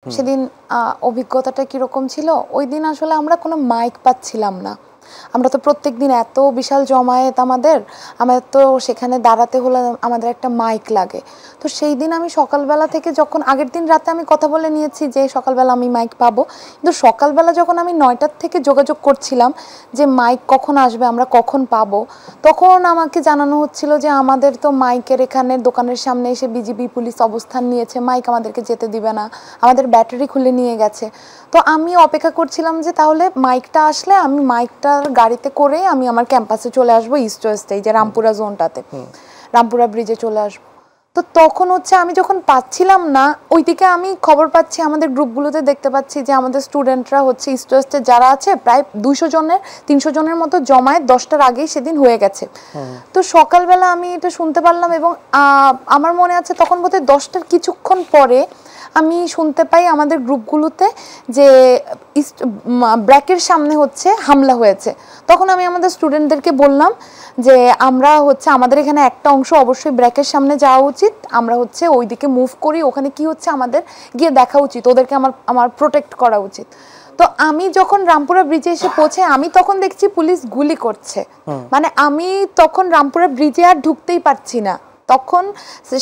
সেদিন অভিজ্ঞতাটা কিরকম ছিল? ওই দিন আসলে আমরা কোনো মাইক পাচ্ছিলাম না। আমরা তো প্রত্যেকদিন এত বিশাল জমায়েত আমাদের তো সেখানে দাঁড়াতে হলে আমাদের একটা মাইক লাগে। তো সেই দিন আমি সকালবেলা থেকে যখন আগের দিন রাতে আমি কথা বলে নিয়েছি যে সকালবেলা আমি মাইক পাবো, কিন্তু সকালবেলা যখন আমি ৯টার থেকে যোগাযোগ করছিলাম যে মাইক কখন আসবে, আমরা কখন পাবো, তখন আমাকে জানানো হচ্ছিল যে আমাদের তো মাইকের এখানে দোকানের সামনে এসে বিজিবি পুলিশ অবস্থান নিয়েছে, মাইক আমাদেরকে যেতে দিবে না, আমাদের ব্যাটারি খুলে নিয়ে গেছে। তো আমি অপেক্ষা করছিলাম যে তাহলে মাইকটা আসলে আমি মাইকটার গাড়িতে করে আমি আমার ক্যাম্পাসে চলে আসবো, ইস্ট ওয়েস্টে, যে রামপুরা জোনটাতে, রামপুরা ব্রিজে চলে আসবো। তো তখন হচ্ছে আমি যখন পাচ্ছিলাম না, ওইদিকে আমি খবর পাচ্ছি আমাদের গ্রুপগুলোতে দেখতে পাচ্ছি যে আমাদের স্টুডেন্টরা হচ্ছে ইস্ট ওয়েস্টে যারা আছে প্রায় 200 জনের মতো জমায়েত 10টার আগেই সেদিন হয়ে গেছে। তো সকালবেলা আমি এটা শুনতে পারলাম এবং আমার মনে আছে তখন বোধহয় 10টার কিছুক্ষণ পরে আমি শুনতে পাই আমাদের গ্রুপগুলোতে যে ব্র্যাকের সামনে হচ্ছে হামলা হয়েছে। তখন আমি আমাদের স্টুডেন্টদেরকে বললাম যে আমরা হচ্ছে আমাদের এখানে একটা অংশ অবশ্যই ব্র্যাকের সামনে যাওয়া উচিত, আমরা হচ্ছে ওইদিকে মুভ করি, ওখানে কি হচ্ছে আমাদের গিয়ে দেখা উচিত, ওদেরকে আমার প্রোটেক্ট করা উচিত। তো আমি যখন রামপুরা ব্রিজে এসে পৌঁছে আমি তখন দেখছি পুলিশ গুলি করছে, মানে আমি তখন রামপুরা ব্রিজে আর ঢুকতেই পারছি না। তখন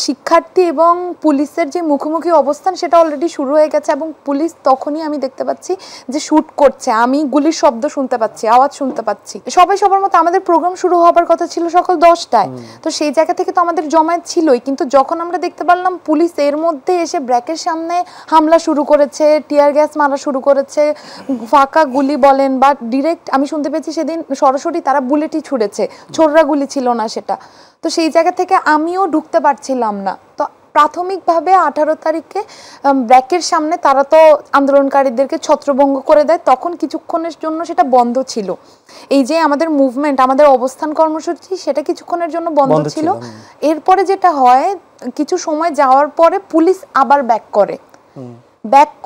শিক্ষার্থী এবং পুলিশের যে মুখোমুখি অবস্থান সেটা অলরেডি শুরু হয়ে গেছে এবং পুলিশ তখনই আমি দেখতে পাচ্ছি যে শুট করছে, আমি গুলির শব্দ শুনতে পাচ্ছি, আওয়াজ শুনতে পাচ্ছি। সবাই সবার মতো আমাদের প্রোগ্রাম শুরু হবার কথা ছিল সকাল 10টায়, তো সেই জায়গা থেকে তো আমাদের জমায়েত ছিলই, কিন্তু যখন আমরা দেখতে পারলাম পুলিশ এর মধ্যে এসে ব্র্যাকের সামনে হামলা শুরু করেছে, টিয়ার গ্যাস মারা শুরু করেছে, ফাঁকা গুলি বলেন বা ডিরেক্ট আমি শুনতে পেয়েছি সেদিন সরাসরি তারা বুলেটই ছুড়েছে, ছোড়রা গুলি ছিল না সেটা। তো সেই জায়গা থেকে আমিও ঢুকতে পারছিলাম না। তো প্রাথমিকভাবে 18 তারিখে ব্র্যাকের সামনে তারা তো আন্দোলনকারীদেরকে ছত্রভঙ্গ করে দেয়, তখন কিছুক্ষণের জন্য সেটা বন্ধ ছিল, এই যে আমাদের মুভমেন্ট, আমাদের অবস্থান কর্মসূচি সেটা কিছুক্ষণের জন্য বন্ধ ছিল। এরপরে যেটা হয়, কিছু সময় যাওয়ার পরে পুলিশ আবার ব্যাক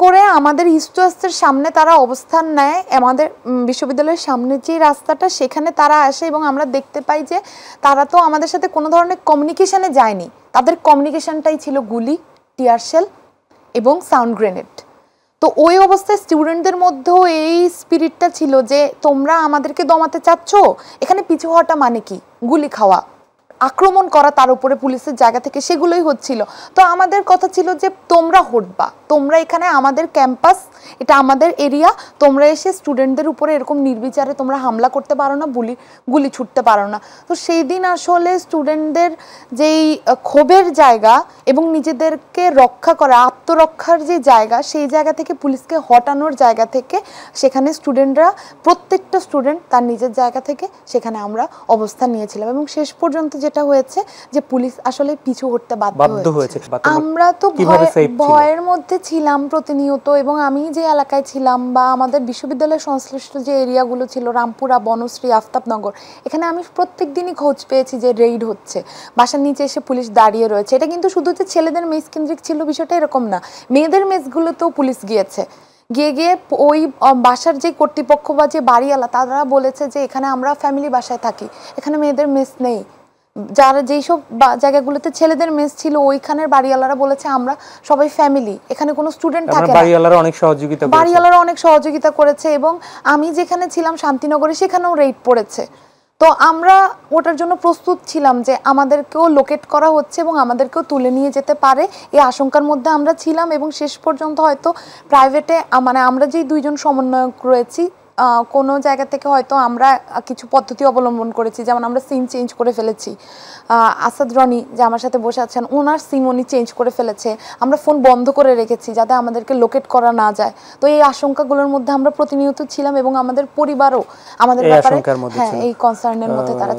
করে আমাদের ইস্ট ওয়েস্টের সামনে তারা অবস্থান নেয়, আমাদের বিশ্ববিদ্যালয়ের সামনে যে রাস্তাটা সেখানে তারা আসে এবং আমরা দেখতে পাই যে তারা তো আমাদের সাথে কোনো ধরনের কমিউনিকেশনে যায়নি, তাদের কমিউনিকেশনটাই ছিল গুলি, টিয়ারশেল এবং সাউন্ড গ্রেনেড। তো ওই অবস্থায় স্টুডেন্টদের মধ্যেও এই স্পিরিটটা ছিল যে তোমরা আমাদেরকে দমাতে চাচ্ছ, এখানে পিছু হওয়াটা মানে কি, গুলি খাওয়া, আক্রমণ করা তার উপরে পুলিশের জায়গা থেকে, সেগুলোই হচ্ছিল। তো আমাদের কথা ছিল যে তোমরা হটবা, তোমরা এখানে আমাদের ক্যাম্পাস, এটা আমাদের এরিয়া, তোমরা এসে স্টুডেন্টদের উপরে এরকম নির্বিচারে তোমরা হামলা করতে পারো না, গুলি ছুটতে পারো না। তো সেই দিন আসলে স্টুডেন্টদের যেই ক্ষোভের জায়গা এবং নিজেদেরকে রক্ষা করা, আত্মরক্ষার যে জায়গা, সেই জায়গা থেকে পুলিশকে হটানোর জায়গা থেকে সেখানে স্টুডেন্টরা, প্রত্যেকটা স্টুডেন্ট তার নিজের জায়গা থেকে সেখানে আমরা অবস্থান নিয়েছিলাম এবং শেষ পর্যন্ত যেটা হয়েছে যে পুলিশ আসলে পিছু হটতে বাধ্য হয়েছে। আমরা তো ভয়ের মধ্যে ছিলাম প্রতিনিয়ত, এবং আমি যে এলাকায় ছিলাম বা আমাদের বিশ্ববিদ্যালয়ের সংশ্লিষ্ট যে এরিয়াগুলো ছিল, রামপুরা, বনশ্রী, আফতাবনগর, এখানে আমি প্রত্যেক দিনই খোঁজ পেয়েছি যে রেইড হচ্ছে, বাসার নিচে এসে পুলিশ দাঁড়িয়ে রয়েছে। এটা কিন্তু শুধু যে ছেলেদের মেস কেন্দ্রিক ছিল বিষয়টা এরকম না, মেয়েদের মেসগুলোতেও পুলিশ গিয়ে ওই বাসার যে কর্তৃপক্ষ বা যে বাড়িওয়ালা তারা বলেছে যে এখানে আমরা ফ্যামিলি বাসায় থাকি, এখানে মেয়েদের মেস নেই। যারা যেইসব জায়গাগুলোতে ছেলেদের মেস ছিল ওইখানের বাড়িওয়ালারা বলেছে আমরা সবাই ফ্যামিলি, এখানে কোনো স্টুডেন্ট থাকে না। বাড়িওয়ালারা অনেক সহযোগিতা করেছে এবং আমি যেখানে ছিলাম শান্তিনগরে সেখানেও রেইড পড়েছে। তো আমরা ওটার জন্য প্রস্তুত ছিলাম যে আমাদেরকেও লোকেট করা হচ্ছে এবং আমাদেরকেও তুলে নিয়ে যেতে পারে, এই আশঙ্কার মধ্যে আমরা ছিলাম। এবং শেষ পর্যন্ত হয়তো প্রাইভেটে মানে আমরা যেই দুইজন সমন্বয়ক রয়েছি, কোনো জায়গা থেকে হয়তো আমরা কিছু পদ্ধতি অবলম্বন করেছি, যেমন আমরা সিম চেঞ্জ করে ফেলেছি, আসাদ রনি যে আমার সাথে বসে আছেন ওনার সিম উনি চেঞ্জ করে ফেলেছে, আমরা ফোন বন্ধ করে রেখেছি যাতে আমাদেরকে লোকেট করা না যায়। তো এই আশঙ্কাগুলোর মধ্যে আমরা প্রতিনিয়ত ছিলাম এবং আমাদের পরিবারও আমাদের ব্যাপারে এই কনসার্নের মধ্যে তারা ছিল।